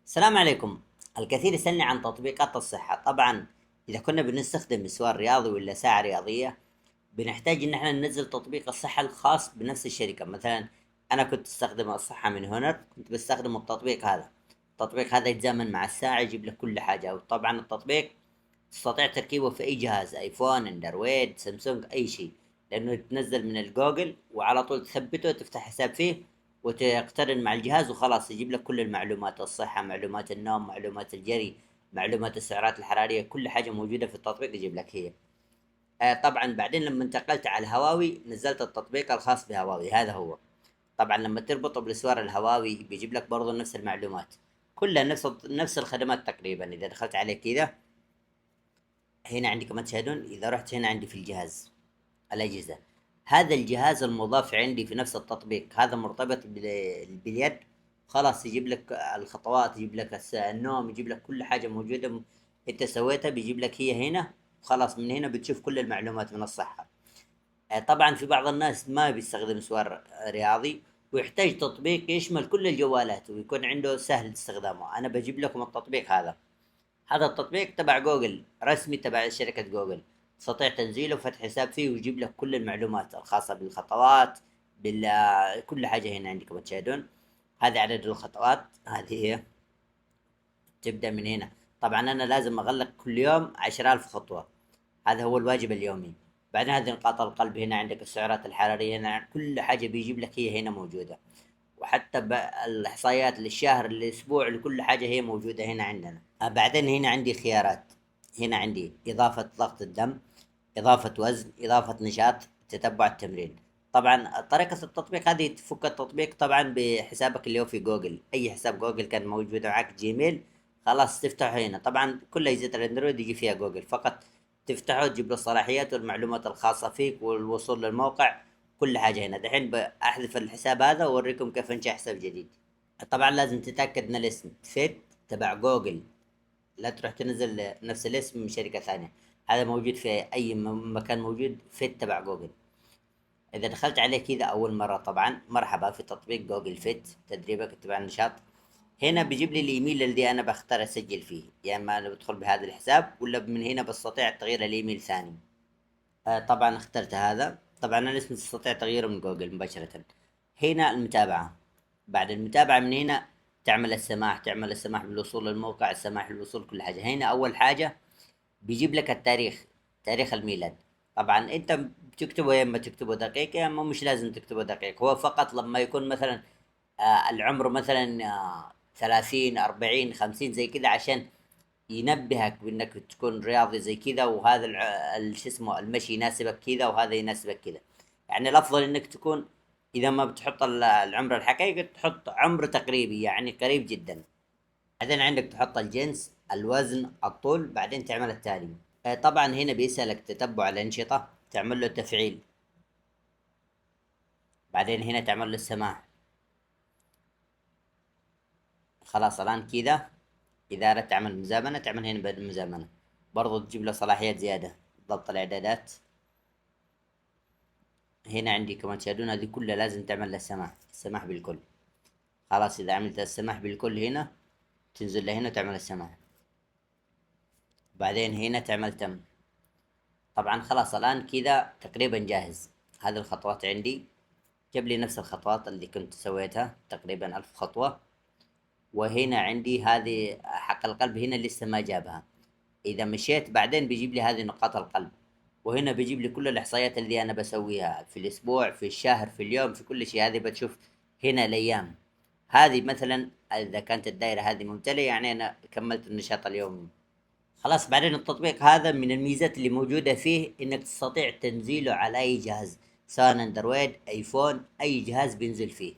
السلام عليكم. الكثير يسألني عن تطبيقات الصحة. طبعا إذا كنا بنستخدم مسوار رياضي ولا ساعة رياضية، بنحتاج إن احنا ننزل تطبيق الصحة الخاص بنفس الشركة. مثلا أنا كنت أستخدم الصحة من هنا، كنت بستخدم التطبيق هذا. التطبيق هذا يتزامن مع الساعة، يجيب لك كل حاجة. وطبعا التطبيق تستطيع تركيبه في أي جهاز، أيفون، أندرويد، سامسونج، أي شيء، لأنه يتنزل من الجوجل وعلى طول تثبته، تفتح حساب فيه وتقترن مع الجهاز وخلاص يجيب لك كل المعلومات: الصحة، معلومات النوم، معلومات الجري، معلومات السعرات الحرارية، كل حاجة موجودة في التطبيق يجيب لك هي. طبعا بعدين لما انتقلت على الهواوي نزلت التطبيق الخاص بهواوي، هذا هو. طبعا لما تربطه بالسوار الهواوي بيجيب لك برضه نفس المعلومات، كلها نفس الخدمات تقريبا. إذا دخلت عليه كذا، هنا عندي كما تشاهدون، إذا رحت هنا عندي في الجهاز الأجهزة، هذا الجهاز المضاف عندي في نفس التطبيق، هذا مرتبط باليد. خلاص يجيب لك الخطوات، يجيب لك النوم، يجيب لك كل حاجة موجودة انت سويتها، بيجيب لك هي هنا. خلاص من هنا بتشوف كل المعلومات من الصحة. طبعا في بعض الناس ما بيستخدم سوار رياضي ويحتاج تطبيق يشمل كل الجوالات ويكون عنده سهل استخدامه. انا بجيب لكم التطبيق هذا. هذا التطبيق تبع جوجل، رسمي تبع شركة جوجل. تستطيع تنزيله وفتح حساب فيه ويجيب لك كل المعلومات الخاصة بالخطوات، كل حاجة هنا عندكم تشاهدون. هذه عدد الخطوات، هذه هي. تبدأ من هنا. طبعا أنا لازم أغلق كل يوم 10,000 خطوة، هذا هو الواجب اليومي. بعدين هذه نقاط القلب، هنا عندك السعرات الحرارية، هنا كل حاجة بيجيب لك هي هنا موجودة. وحتى الإحصائيات للشهر، للأسبوع، لكل حاجة هي موجودة هنا عندنا. بعدين هنا عندي خيارات. هنا عندي إضافة ضغط الدم، إضافة وزن، إضافة نشاط، تتبع التمرين. طبعا طريقة التطبيق هذه، تفك التطبيق طبعا بحسابك اللي هو في جوجل، أي حساب جوجل كان موجود معك، جيميل، خلاص تفتحه هنا. طبعا كل أجهزة الأندرويد يجي فيها جوجل، فقط تفتحه تجيب له الصلاحيات والمعلومات الخاصة فيك والوصول للموقع، كل حاجة هنا. دحين بأحذف الحساب هذا وأوريكم كيف أنشأ حساب جديد. طبعا لازم تتأكد ان الاسم فيت تبع جوجل، لا تروح تنزل نفس الاسم من شركة ثانية. هذا موجود في اي مكان، موجود فيت تبع جوجل. اذا دخلت عليه كذا اول مرة، طبعا مرحبا في تطبيق جوجل فيت، تدريبك تبع النشاط. هنا بيجيب لي الايميل الذي انا بختار اسجل فيه، يا اما انا بدخل بهذا الحساب ولا من هنا بستطيع تغيير الايميل ثاني. طبعا اخترت هذا. طبعا الاسم تستطيع تغييره من جوجل مباشرة. هنا المتابعة. بعد المتابعة من هنا تعمل السماح بالوصول للموقع، السماح بالوصول كل حاجة. هنا أول حاجة بيجيب لك التاريخ، تاريخ الميلاد. طبعا أنت بتكتبه، يا إما تكتبه دقيق يا إما مش لازم تكتبه دقيق، هو فقط لما يكون مثلا العمر مثلا 30، 40، 50 زي كذا، عشان ينبهك بانك تكون رياضي زي كذا، وهذا شو اسمه المشي يناسبك كذا وهذا يناسبك كذا. يعني الافضل انك تكون، اذا ما بتحط العمر الحقيقي، تحط عمر تقريبي يعني قريب جدا. بعدين عندك تحط الجنس، الوزن، الطول، بعدين تعمل التالي. طبعا هنا بيسألك تتبع الأنشطة، تعمل له تفعيل. بعدين هنا تعمل له السماح. خلاص الآن كذا. إذا أردت تعمل مزامنة، تعمل هنا بدل المزامنة. برضو تجيب له صلاحيات زيادة، ضبط الإعدادات. هنا عندي كمان تشاهدون، هذه كلها لازم تعمل لها السماح بالكل. خلاص إذا عملت السماح بالكل هنا، تنزل لهنا تعمل السماح. بعدين هنا تعمل تم. طبعا خلاص الآن كذا تقريبا جاهز. هذه الخطوات عندي، جاب لي نفس الخطوات اللي كنت سويتها، تقريبا 1000 خطوة. وهنا عندي هذه حق القلب، هنا لسه ما جابها. إذا مشيت بعدين بيجيب لي هذه نقاط القلب، وهنا بيجيب لي كل الإحصائيات اللي أنا بسويها في الأسبوع، في الشهر، في اليوم، في كل شيء. هذه بتشوف هنا الأيام. هذه مثلا إذا كانت الدائرة هذه ممتلئة، يعني أنا كملت النشاط اليومي. خلاص بعدين التطبيق هذا من الميزات اللي موجودة فيه إنك تستطيع تنزيله على أي جهاز، سواء أندرويد، أيفون، أي جهاز بينزل فيه.